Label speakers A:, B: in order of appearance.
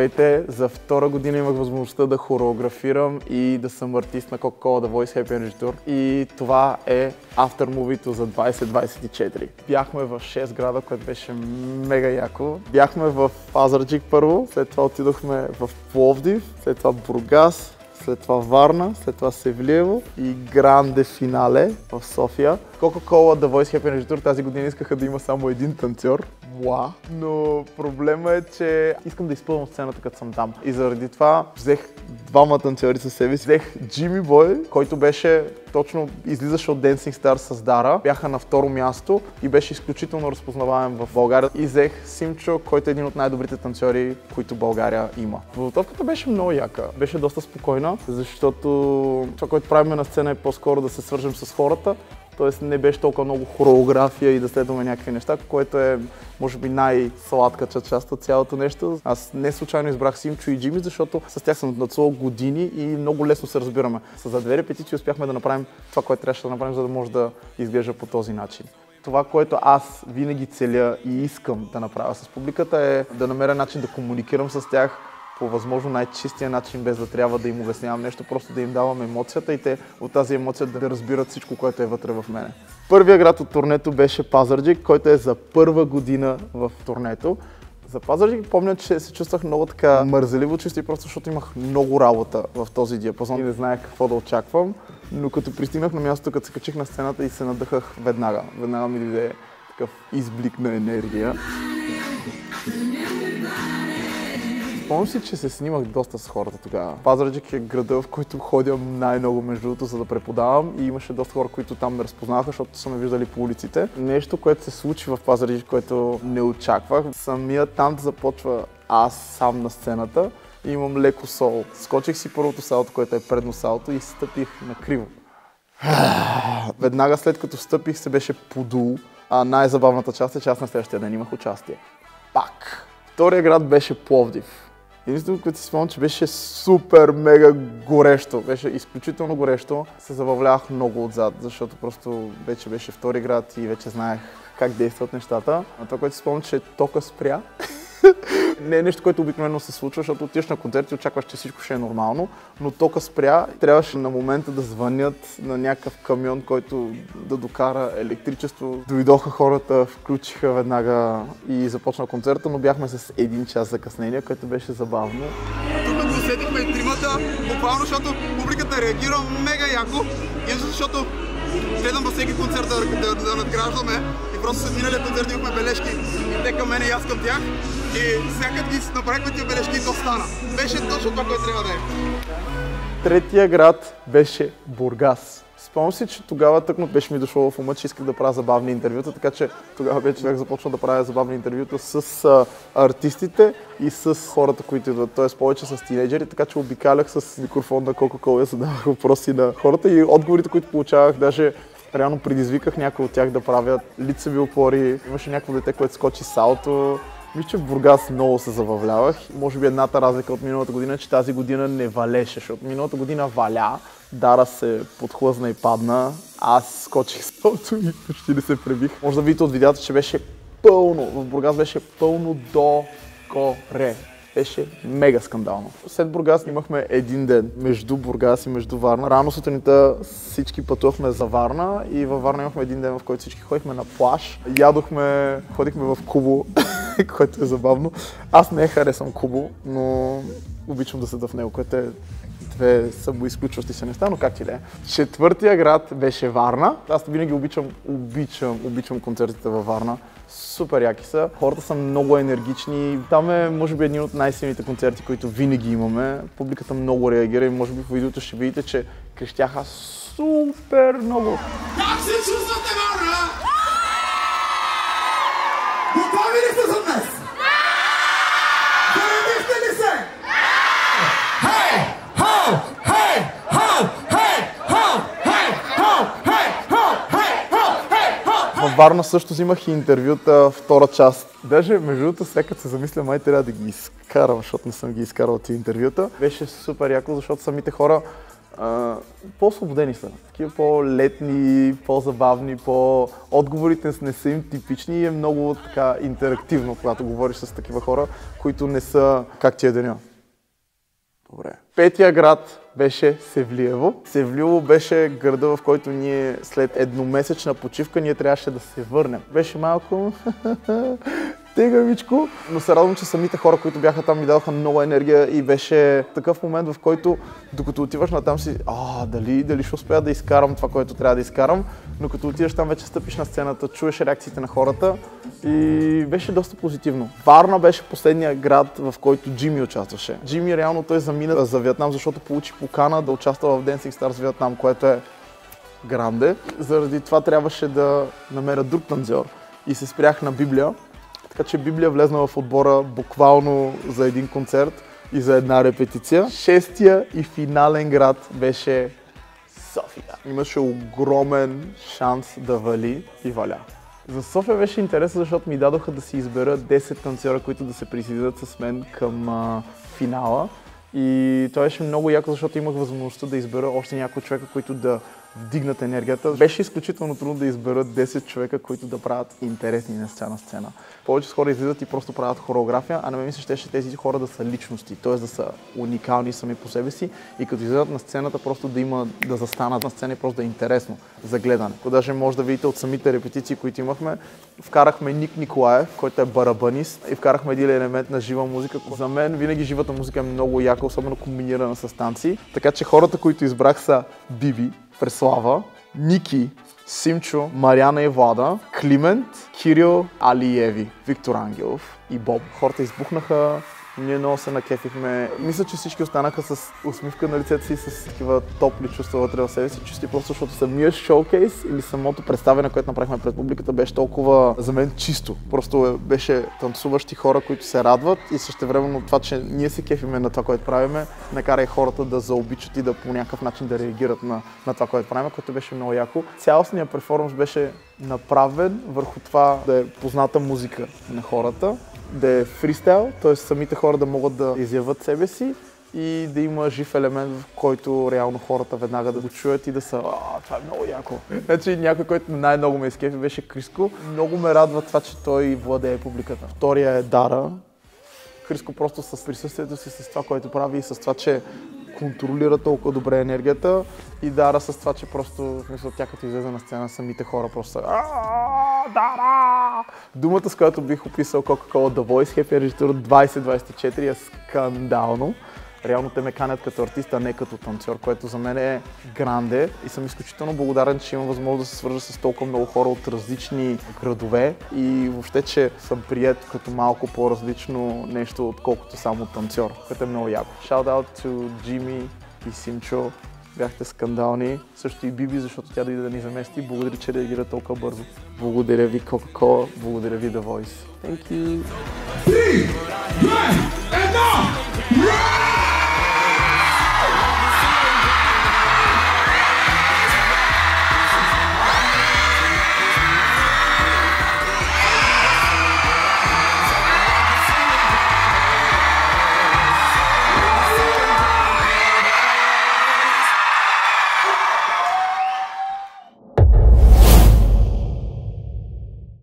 A: Здравейте! За втора година имах възможността да хореографирам и да съм артист на Coca-Cola The Voice Happy Energy Tour. И това е aftermovie-то за 2024. Бяхме в 6 града, което беше мега яко. Бяхме в Пазарджик първо, след това отидохме в Пловдив, след това Бургас, след това Варна, след това Севлиево и гранде финале в София. Coca-Cola The Voice Happy Energy Tour тази година искаха да има само един танцор. Уа! Но проблема е, че искам да изпълням сцената, като съм там. И заради това взех двама танцори със себе си. Взех Джими Бой, който беше точно излизаше от Dancing Stars с Дара. Бяха на второ място и беше изключително разпознаваем в България. И взех Симчо, който е един от най-добрите танцори, които България има. Подготовката беше много яка. Беше доста спокойна, защото това, което правим на сцена е по-скоро да се свържем с хората. Тоест не беше толкова много хореография и да следваме някакви неща, което е, може би, най-сладката част от цялото нещо. Аз не случайно избрах Симчо и Джими, защото с тях съм танцувал години и много лесно се разбираме. За две репетиции успяхме да направим това, което трябваше да направим, за да може да изглежда по този начин. Това, което аз винаги целя и искам да направя с публиката е да намеря начин да комуникирам с тях по възможно най-чистия начин, без да трябва да им обяснявам нещо, просто да им давам емоцията и те от тази емоция да разбират всичко, което е вътре в мене. Първият град от турнето беше Пазарджик, който е за първа година в турнето. За Пазарджик помня, че се чувствах много така мързеливо чувство, просто защото имах много работа в този диапазон и не знаех какво да очаквам, но като пристигнах на мястото, като се качих на сцената и се надъхах веднага. Веднага ми даде такъв изблик на енергия. Спомням си, че се снимах доста с хората тогава. Пазарджик е града, в който ходя най-много между другото, за да преподавам и имаше доста хора, които там ме разпознаваха, защото са ме виждали по улиците. Нещо, което се случи в Пазарджик, което не очаквах. Самият там започва аз сам на сцената и имам леко соло. Скочих си първото салто, което е предно салто и стъпих накриво. Веднага след като стъпих се беше подул, а най-забавната част е, че аз на следващия ден имах участие. Пак! Втория град беше Пловдив. Единственото, което си спомням, че беше супер мега горещо. Беше изключително горещо. Се забавлявах много отзад, защото просто вече беше втори град и вече знаех как действат нещата. А това, което си спомням, че тока спря. Не е нещо, което обикновено се случва, защото отиваш на концерт и очакваш, че всичко ще е нормално, но тока спря. Трябваше на момента да звънят на някакъв камион, който да докара електричество. Дойдоха хората, включиха веднага и започна концерта, но бяхме с 1 час закъснение, което беше забавно.
B: Тук го усетихме и тримата, буквално, защото публиката реагира мега яко, и защото гледам във всеки концерт да надграждаме и просто след миналия концерт имахме бележки и те към мене и аз към тях и всякът ги направихме тия бележки и то стана. Беше точно това, което трябва да е.
A: Третия град беше Бургас. Спомням си, че тогава тъкмо беше ми дошло в ума, че исках да правя забавни интервюта, така че тогава вече бях започнал да правя забавни интервюта с артистите и с хората, които идват, т.е. повече с тинейджери, така че обикалях с микрофон на Coca-Cola и задавах въпроси на хората и отговорите, които получавах, даже реално предизвиках някой от тях да правят лицеви опори. Имаше някакво дете, което скочи салто. Мисля, че в Бургас много се забавлявах. Може би едната разлика от миналата година е, че тази година не валеше, защото миналата година валя. Дара се подхлъзна и падна. Аз скочих салто и почти не се пребих. Може да видите от видеята, че беше пълно. В Бургас беше пълно до горе. Беше мега скандално. След Бургас имахме един ден между Бургас и между Варна. Рано сутринта всички пътувахме за Варна и във Варна имахме един ден, в който всички ходихме на плаж. Ядохме, ходихме в Кубо, което е забавно. Аз не харесвам Кубо, но обичам да седа в него, което е две самоизключващи се неща, но как ти да е. Четвъртия град беше Варна. Аз винаги обичам концертите във Варна. Супер яки са. Хората са много енергични. Там е, може би, един от най-силните концерти, които винаги имаме. Публиката много реагира и може би в видеото ще видите, че крещяха супер много.
B: Как се чувствате, Варна? Готови ли сте за днес? Заредихте ли се? Хей! Хоу! Хей! Хоу! Хей! Хоу! Хей! Хоу! Хей! Хоу! Хей! Хоу! Хей! Хоу!
A: Във Варна също взимах и интервюта, втора част. Даже между другото, сега като се замисля, май трябва да ги изкарам, защото не съм ги изкарал тези интервюта. Беше супер яко, защото самите хора По-освободени са. Такива по-летни, по-забавни, отговорите не са им типични и е много така интерактивно, когато говориш с такива хора, които не са как ти е деня. Добре. Петия град беше Севлиево. Севлиево беше града, в който ние след едномесечна почивка ние трябваше да се върнем. Беше малко тегавичко, но се радвам, че самите хора, които бяха там, ми дадоха много енергия и беше такъв момент, в който докато отиваш натам си, дали ще успея да изкарам това, което трябва да изкарам, но като отиваш там вече стъпиш на сцената, чуеш реакциите на хората и беше доста позитивно. Варна беше последния град, в който Джими участваше. Джими реално той замина за Виетнам, защото получи покана да участва в Dancing Stars Виетнам, което е гранде. Заради това трябваше да намеря друг танцор и се спрях на Библия. Така че Библия влезна в отбора буквално за един концерт и за една репетиция. Шестия и финален град беше София. Имаше огромен шанс да вали и валя. За София беше интересно, защото ми дадоха да си избера 10 танцора, които да се присъединят с мен към финала. И това беше много яко, защото имах възможността да избера още няколко човека, които да вдигнат енергията. Беше изключително трудно да изберат 10 човека, които да правят интересни неща на сцена. Повече хора излизат и просто правят хореография, а на мен ми се щеше тези хора да са личности, т.е. да са уникални сами по себе си и като излизат на сцената просто да застанат на сцена и просто да е интересно за гледане. Даже може да видите от самите репетиции, които имахме, вкарахме Ник Николаев, който е барабанист и вкарахме един елемент на жива музика. За мен винаги живата музика е много яка, особено комбинирана с танци. Така че хората, които избрах са Биби, Преслава, Ники, Симчо, Мариана и Влада, Климент, Кирил, Али и Еви, Виктор Ангелов и Боб. Хората избухнаха, ние много се накефихме. Мисля, че всички останаха с усмивка на лицето си, с такива топли чувства вътре в себе си, чисти просто защото самия шоукейс или самото представяне, което направихме пред публиката, беше толкова за мен чисто. Просто беше танцуващи хора, които се радват и същевременно това, че ние се кефиме на това, което правиме, накара и хората да заобичат и да по някакъв начин да реагират на това, което правим, което беше много яко. Цялостният перформанс беше направен върху това да е позната музика на хората, да е фристайл, т.е. самите хора да могат да изяват себе си и да има жив елемент, в който реално хората веднага да го чуят и да са това е много яко. Значи някой, който най-много ме изкефи, беше Криско. Много ме радва това, че той владее публиката. Втория е Дара. Криско просто с присъствието си, с това, което прави и с това, че контролира толкова добре енергията и Дара с това, че просто, в смисъл, тя като излезе на сцена, самите хора просто са Дара! Думата, с която бих описал Coca-Cola The Voice Happy Energy Tour 2024 е скандално. Реално те ме канят като артист, а не като танцор, което за мен е гранде и съм изключително благодарен, че имам възможност да се свържа с толкова много хора от различни градове и въобще, че съм приет като малко по-различно нещо, отколкото само танцор, което е много яко. Shout out to Джими и Симчо, бяхте скандални, също и Биби, защото тя дойде да ни замести. Благодаря, че реагира толкова бързо. Благодаря ви Coca-Cola, благодаря ви The Voice. Thank you!